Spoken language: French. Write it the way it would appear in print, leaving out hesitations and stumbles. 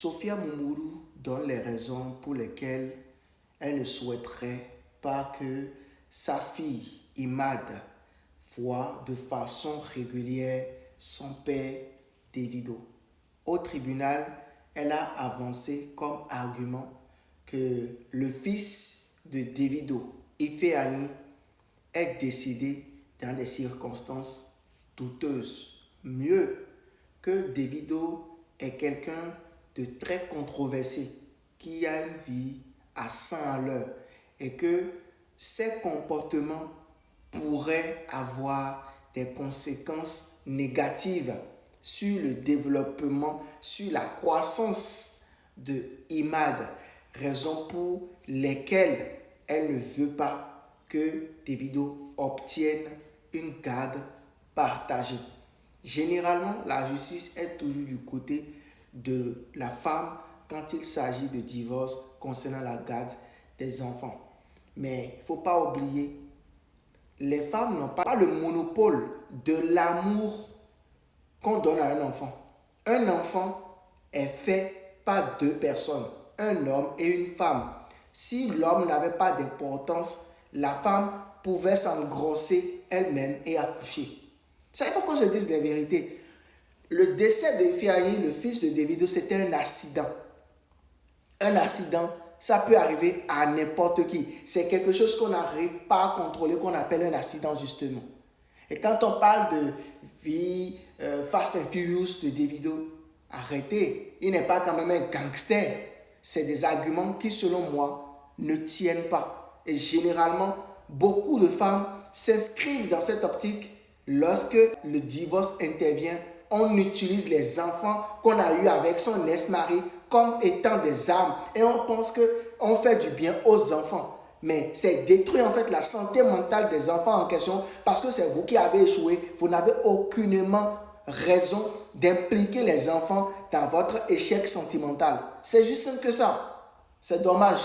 Sophia Mumuru donne les raisons pour lesquelles elle ne souhaiterait pas que sa fille Imad voie de façon régulière son père Davido. Au tribunal, elle a avancé comme argument que le fils de Davido, Ifeanyi, est décédé dans des circonstances douteuses. Mieux, que Davido est quelqu'un de très controversé, qui a une vie à 100 à l'heure et que ses comportements pourraient avoir des conséquences négatives sur le développement, sur la croissance de Imad, raison pour lesquelles elle ne veut pas que Davido obtienne une garde partagée. Généralement, la justice est toujours du côté de la femme quand il s'agit de divorce concernant la garde des enfants. Mais il ne faut pas oublier, les femmes n'ont pas le monopole de l'amour qu'on donne à un enfant. Un enfant est fait par deux personnes, un homme et une femme. Si l'homme n'avait pas d'importance, la femme pouvait s'engrosser elle-même et accoucher. Ça, il faut qu'on se dise la vérité. Le décès de Ifeanyi, le fils de Davido, c'était un accident. Un accident, ça peut arriver à n'importe qui. C'est quelque chose qu'on n'arrive pas à contrôler, qu'on appelle un accident justement. Et quand on parle de vie Fast and Furious de Davido, arrêtez. Il n'est pas quand même un gangster. C'est des arguments qui, selon moi, ne tiennent pas. Et généralement, beaucoup de femmes s'inscrivent dans cette optique. Lorsque le divorce intervient, on utilise les enfants qu'on a eus avec son ex-mari comme étant des armes. Et on pense qu'on fait du bien aux enfants. Mais c'est détruire en fait la santé mentale des enfants en question parce que c'est vous qui avez échoué. Vous n'avez aucunement raison d'impliquer les enfants dans votre échec sentimental. C'est juste simple que ça. C'est dommage.